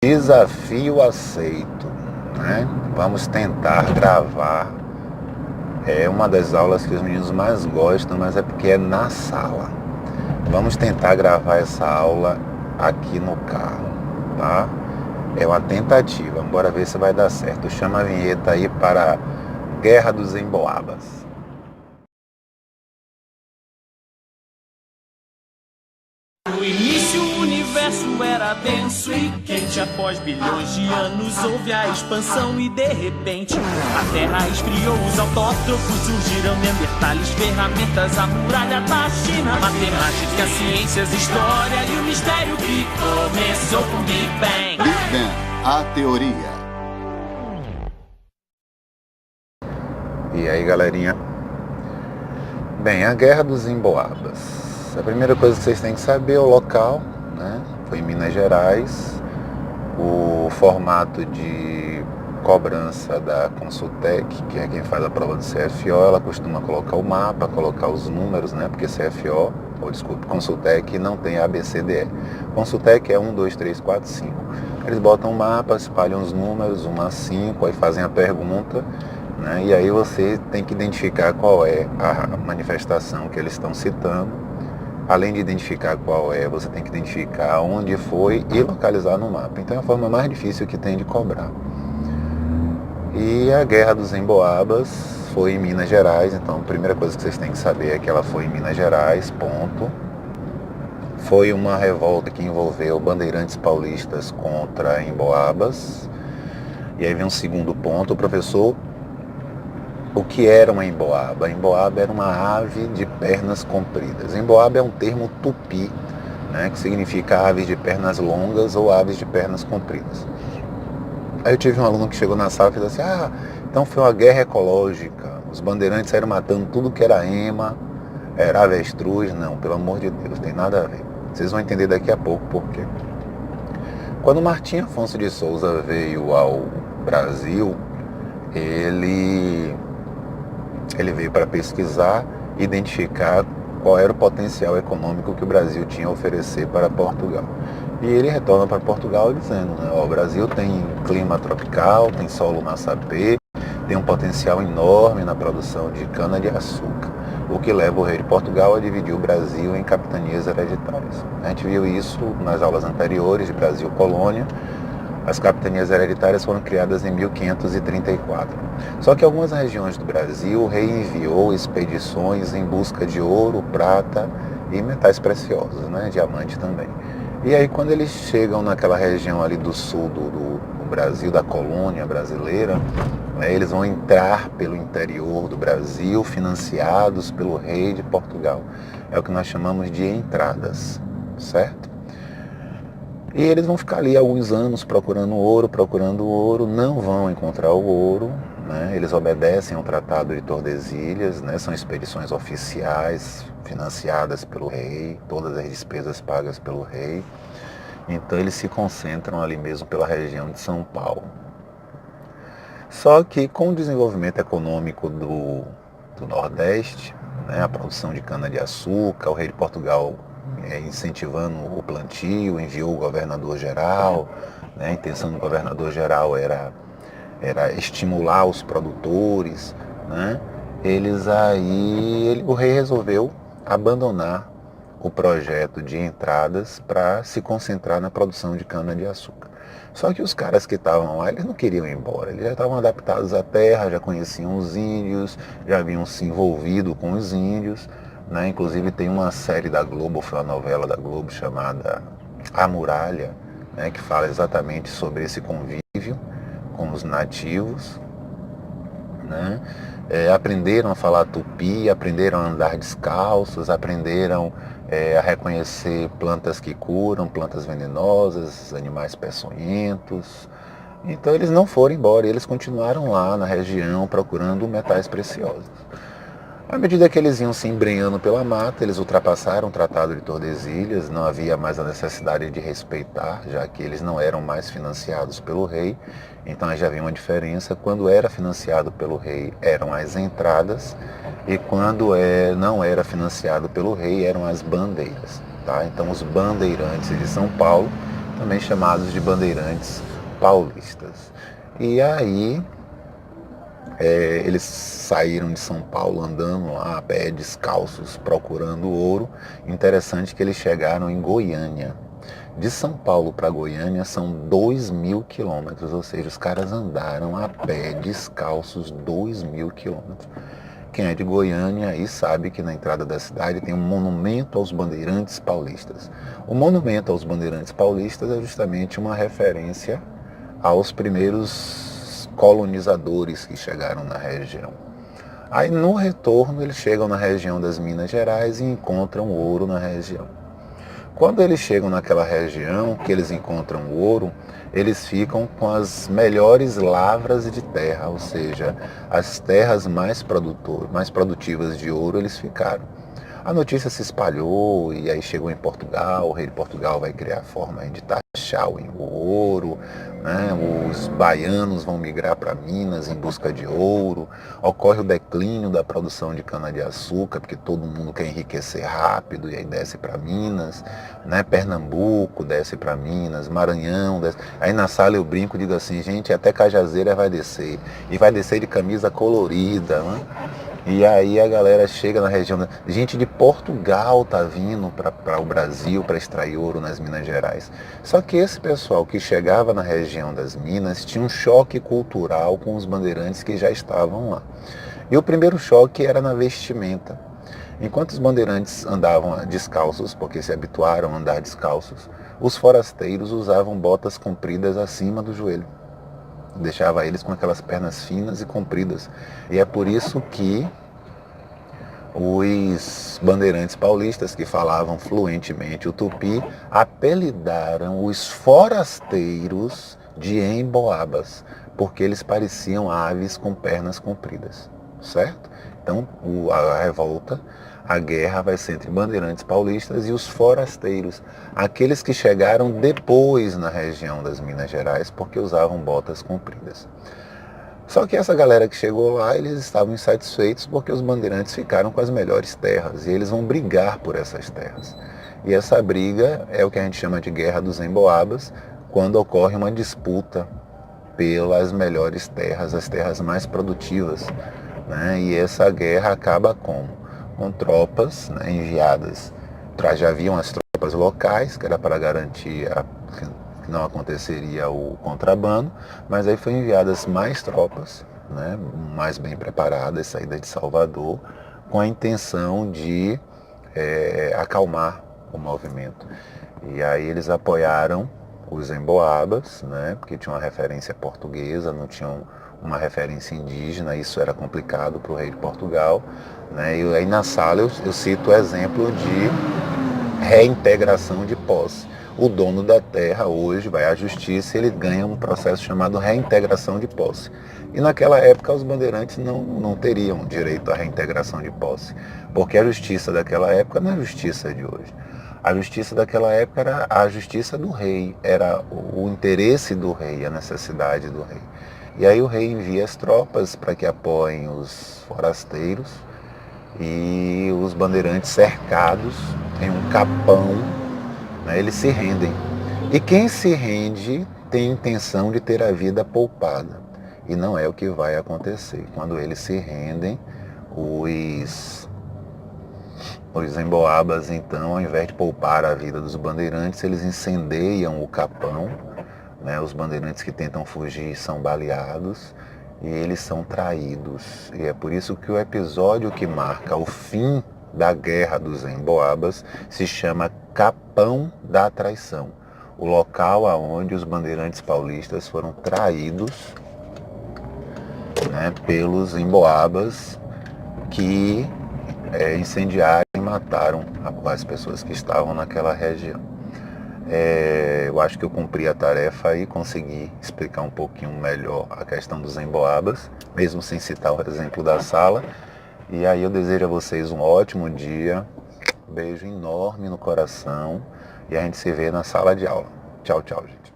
Desafio aceito, né? Vamos tentar gravar. É uma das aulas que os meninos mais gostam, mas é porque é na sala. Vamos tentar gravar essa aula aqui no carro, tá? É uma tentativa, bora ver se vai dar certo. Chama a vinheta aí para Guerra dos Emboabas. No início o universo era denso e quente. Após bilhões de anos houve a expansão e de repente a terra esfriou, os autótrofos surgiram, neandertales, ferramentas, a muralha da China, matemática, ciências, história e o mistério que começou com Big Bang. Big Bang, a teoria. E aí, galerinha? Bem, a Guerra dos Emboabas. A primeira coisa que vocês têm que saber é o local, né? Foi em Minas Gerais. O formato de cobrança da Consultec, que é quem faz a prova do CFO, ela costuma colocar o mapa, colocar os números, né? Porque Consultec não tem ABCDE. Consultec é 1, 2, 3, 4, 5. Eles botam o mapa, espalham os números, 1 a 5, aí fazem a pergunta, né? E aí você tem que identificar qual é a manifestação que eles estão citando. Além de identificar qual é, você tem que identificar onde foi e localizar no mapa. Então é a forma mais difícil que tem de cobrar. E a Guerra dos Emboabas foi em Minas Gerais, então a primeira coisa que vocês têm que saber é que ela foi em Minas Gerais, ponto. Foi uma revolta que envolveu bandeirantes paulistas contra Emboabas. E aí vem um segundo ponto, professor. O que era uma emboaba? A emboaba era uma ave de pernas compridas. Emboaba é um termo tupi, né, que significa aves de pernas longas ou aves de pernas compridas. Aí eu tive um aluno que chegou na sala e falou assim, então foi uma guerra ecológica, os bandeirantes saíram matando tudo que era ema, era avestruz. Não, pelo amor de Deus, tem nada a ver. Vocês vão entender daqui a pouco por quê. Quando Martim Afonso de Souza veio ao Brasil, ele veio para pesquisar e identificar qual era o potencial econômico que o Brasil tinha a oferecer para Portugal. E ele retorna para Portugal dizendo, né, o Brasil tem clima tropical, tem solo massapê, tem um potencial enorme na produção de cana-de-açúcar, o que leva o rei de Portugal a dividir o Brasil em capitanias hereditárias. A gente viu isso nas aulas anteriores de Brasil Colônia. As capitanias hereditárias foram criadas em 1534. Só que em algumas regiões do Brasil, o rei enviou expedições em busca de ouro, prata e metais preciosos, né? Diamante também. E aí quando eles chegam naquela região ali do sul do Brasil, da colônia brasileira, né, eles vão entrar pelo interior do Brasil, financiados pelo rei de Portugal. É o que nós chamamos de entradas, certo? E eles vão ficar ali alguns anos procurando ouro, não vão encontrar o ouro, né? Eles obedecem ao Tratado de Tordesilhas, né? São expedições oficiais, financiadas pelo rei, todas as despesas pagas pelo rei. Então eles se concentram ali mesmo pela região de São Paulo. Só que com o desenvolvimento econômico do Nordeste, né? A produção de cana-de-açúcar, o rei de Portugal incentivando o plantio, enviou o governador-geral, né? A intenção do governador-geral era estimular os produtores, né? O rei resolveu abandonar o projeto de entradas para se concentrar na produção de cana-de-açúcar. Só que os caras que estavam lá, eles não queriam ir embora, eles já estavam adaptados à terra, já conheciam os índios, já haviam se envolvido com os índios, né? Inclusive tem uma série da Globo, foi uma novela da Globo chamada A Muralha, né? Que fala exatamente sobre esse convívio com os nativos, né? Aprenderam a falar tupi, aprenderam a andar descalços, aprenderam a reconhecer plantas que curam, plantas venenosas, animais peçonhentos. Então eles não foram embora, eles continuaram lá na região procurando metais preciosos. À medida que eles iam se embrenhando pela mata, eles ultrapassaram o Tratado de Tordesilhas, não havia mais a necessidade de respeitar, já que eles não eram mais financiados pelo rei. Então já havia uma diferença. Quando era financiado pelo rei, eram as entradas, e quando não era financiado pelo rei, eram as bandeiras. Tá? Então os bandeirantes de São Paulo, também chamados de bandeirantes paulistas. E aí eles saíram de São Paulo andando lá a pé descalços procurando ouro. Interessante que eles chegaram em Goiânia. De São Paulo para Goiânia são 2.000 quilômetros, ou seja, os caras andaram a pé descalços 2.000 quilômetros. Quem é de Goiânia aí sabe que na entrada da cidade tem um monumento aos bandeirantes paulistas. O monumento aos bandeirantes paulistas é justamente uma referência aos primeiros colonizadores que chegaram na região. Aí no retorno eles chegam na região das Minas Gerais e encontram ouro na região. Quando eles chegam naquela região que eles encontram ouro, eles ficam com as melhores lavras de terra, ou seja, as terras mais produtivas de ouro eles ficaram. A notícia se espalhou e aí chegou em Portugal, o rei de Portugal vai criar a forma de taxar o ouro, né? Os baianos vão migrar para Minas em busca de ouro, ocorre o declínio da produção de cana-de-açúcar, porque todo mundo quer enriquecer rápido e aí desce para Minas, né? Pernambuco desce para Minas, Maranhão desce. Aí na sala eu brinco e digo assim, gente, até Cajazeira vai descer, e vai descer de camisa colorida, né? E aí a galera chega na região, gente de Portugal tá vindo para o Brasil para extrair ouro nas Minas Gerais. Só que esse pessoal que chegava na região das Minas tinha um choque cultural com os bandeirantes que já estavam lá. E o primeiro choque era na vestimenta. Enquanto os bandeirantes andavam descalços, porque se habituaram a andar descalços, os forasteiros usavam botas compridas acima do joelho. Deixava eles com aquelas pernas finas e compridas. E é por isso que os bandeirantes paulistas, que falavam fluentemente o tupi, apelidaram os forasteiros de emboabas, porque eles pareciam aves com pernas compridas, certo? Então a revolta, a guerra vai ser entre bandeirantes paulistas e os forasteiros, aqueles que chegaram depois na região das Minas Gerais porque usavam botas compridas. Só que essa galera que chegou lá, eles estavam insatisfeitos porque os bandeirantes ficaram com as melhores terras e eles vão brigar por essas terras. E essa briga é o que a gente chama de Guerra dos Emboabas, quando ocorre uma disputa pelas melhores terras, as terras mais produtivas, né? E essa guerra acaba com tropas, né, enviadas. Já haviam as tropas locais, que era para garantir que não aconteceria o contrabando, mas aí foi enviadas mais tropas, né, mais bem preparadas, saídas de Salvador, com a intenção de acalmar o movimento. E aí eles apoiaram os emboabas, né, porque tinham uma referência portuguesa, não tinham uma referência indígena, isso era complicado para o rei de Portugal, né? E aí na sala eu cito o exemplo de reintegração de posse. O dono da terra hoje vai à justiça e ele ganha um processo chamado reintegração de posse. E naquela época os bandeirantes não teriam direito à reintegração de posse, porque a justiça daquela época não é a justiça de hoje. A justiça daquela época era a justiça do rei, era o interesse do rei, a necessidade do rei. E aí o rei envia as tropas para que apoiem os forasteiros e os bandeirantes cercados em um capão, né, eles se rendem. E quem se rende tem intenção de ter a vida poupada. E não é o que vai acontecer. Quando eles se rendem, os emboabas, então, ao invés de poupar a vida dos bandeirantes, eles incendeiam o capão, né? Os bandeirantes que tentam fugir são baleados e eles são traídos. E é por isso que o episódio que marca o fim da Guerra dos Emboabas se chama Capão da Traição, o local aonde os bandeirantes paulistas foram traídos, né, pelos emboabas que incendiaram e mataram as pessoas que estavam naquela região. Eu acho que eu cumpri a tarefa e consegui explicar um pouquinho melhor a questão dos emboabas, mesmo sem citar o exemplo da sala. E aí eu desejo a vocês um ótimo dia, beijo enorme no coração e a gente se vê na sala de aula. Tchau, tchau, gente.